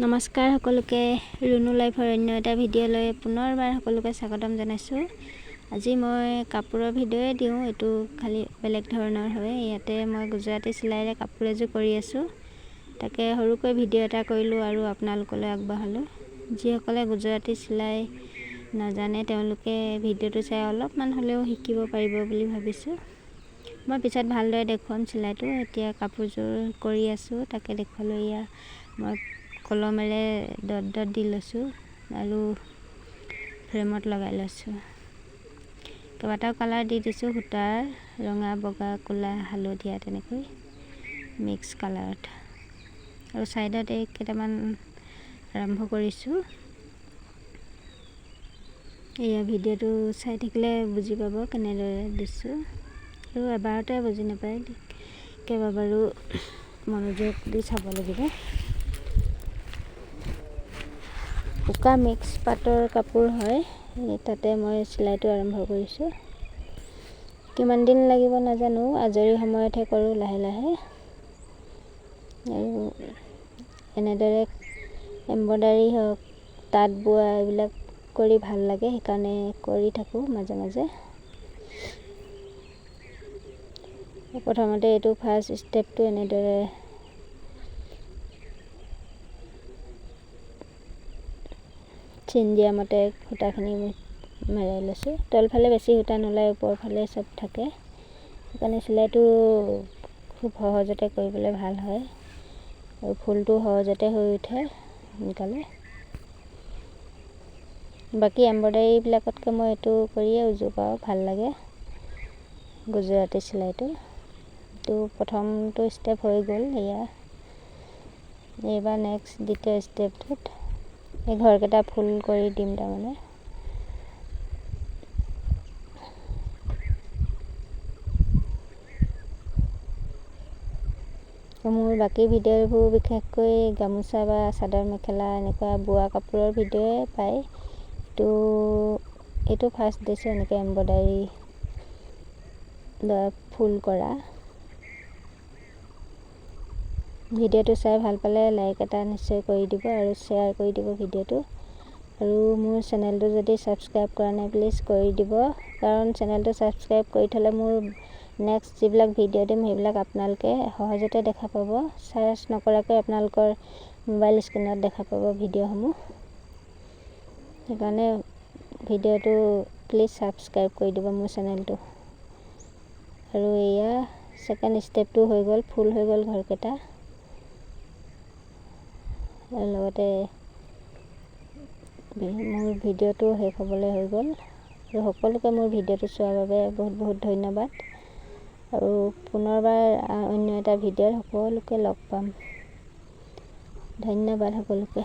নমস্কাৰ সকলোকে ৰুনু লাইফৰ অন্য এটা ভিডিঅ'লৈ পুনৰবাৰ সকলোকে স্বাগতম জনাইছোঁ। আজি মই কাপোৰৰ ভিডিঅ'য়ে দিওঁ, এইটো খালি বেলেগ ধৰণৰ হয়। ইয়াতে মই গুজৰাটী চিলাইৰে কাপোৰ এযোৰ কৰি আছোঁ, তাকে সৰুকৈ ভিডিঅ' এটা কৰিলোঁ আৰু আপোনালোকলৈ আগবঢ়ালোঁ। যিসকলে গুজৰাটী চিলাই নাজানে তেওঁলোকে ভিডিঅ'টো চাই অলপমান হ'লেও শিকিব পাৰিব বুলি ভাবিছোঁ। মই পিছত ভালদৰে দেখুৱাম চিলাইটো। এতিয়া কাপোৰযোৰ কৰি আছোঁ, তাকে দেখুৱালোঁ। এয়া মই কলমেৰে ডট ডট দি লৈছোঁ আৰু ফ্ৰেমত লগাই লৈছোঁ। কেইবাটাও কালাৰ দি দিছোঁ, সূতাৰ ৰঙা, বগা, ক'লা, হালধীয়া তেনেকৈ মিক্স কালাৰত। আৰু ছাইডত এই কেইটামান আৰম্ভ কৰিছোঁ। এয়া ভিডিঅ'টো চাই থাকিলে বুজি পাব কেনেদৰে দিছোঁ, আৰু এবাৰতে বুজি নাপায়, কেইবাবাৰো মনোযোগ দি চাব লাগিব। উকা মিক্স পাটৰ কাপোৰ হয়, তাতে মই চিলাইটো আৰম্ভ কৰিছোঁ। কিমান দিন লাগিব নাজানো, আজৰি সময়তহে কৰোঁ লাহে লাহে। আৰু এনেদৰে এম্ব্ৰইডাৰী হওক, তাঁত বোৱা এইবিলাক কৰি ভাল লাগে, সেইকাৰণে কৰি থাকোঁ মাজে মাজে। প্ৰথমতে এইটো ফাৰ্ষ্ট ষ্টেপটো এনেদৰে চিন দিয়া মতে সূতাখিনি মেৰাই লৈছোঁ। তলফালে বেছি সূতা নোলায়, ওপৰফালে চব থাকে, সেইকাৰণে চিলাইটো খুব সহজতে কৰিবলৈ ভাল হয় আৰু ফুলটো সহজতে হৈ উঠে সোনকালে। বাকী এম্ব্ৰইডাৰীবিলাকতকৈ মই এইটো কৰিয়ে উজু পাওঁ, ভাল লাগে গুজৰাটী চিলাইটো। এইটো প্ৰথমটো ষ্টেপ হৈ গ'ল। এয়া এইবাৰ নেক্সট দ্বিতীয় ষ্টেপটোত এই ঘৰকেইটা ফুল কৰি দিম। তাৰমানে মোৰ বাকী ভিডিঅ'বোৰ বিশেষকৈ গামোচা বা চাদৰ মেখেলা এনেকুৱা বোৱা কাপোৰৰ ভিডিঅ'য়ে পায়। এইটো ফাৰ্ষ্ট দিছোঁ, এনেকৈ এম্ব্ৰইডাৰী ফুল কৰা। ভিডিঅ'টো চাই ভাল পালে লাইক এটা নিশ্চয় কৰি দিব আৰু শ্বেয়াৰ কৰি দিব ভিডিঅ'টো। আৰু মোৰ চেনেলটো যদি ছাবস্ক্ৰাইব কৰা নাই প্লিজ কৰি দিব, কাৰণ চেনেলটো ছাবস্ক্ৰাইব কৰি থ'লে মোৰ নেক্সট যিবিলাক ভিডিঅ' দিম সেইবিলাক আপোনালোকে সহজতে দেখা পাব। চাৰ্চ নকৰাকৈ আপোনালোকৰ মোবাইল স্ক্ৰীণত দেখা পাব ভিডিঅ'সমূহ। সেইকাৰণে ভিডিঅ'টো প্লিজ ছাবস্ক্ৰাইব কৰি দিব মোৰ চেনেলটো। আৰু এয়া ছেকেণ্ড ষ্টেপটো হৈ গ'ল, ফুল হৈ গ'ল ঘৰকেইটা। আৰু লগতে মোৰ ভিডিঅ'টো শেষ হ'বলৈ হৈ গ'ল। আৰু সকলোকে মোৰ ভিডিঅ'টো চোৱাৰ বাবে বহুত বহুত ধন্যবাদ। আৰু পুনৰবাৰ অন্য এটা ভিডিঅ'ত সকলোকে লগ পাম। ধন্যবাদ সকলোকে।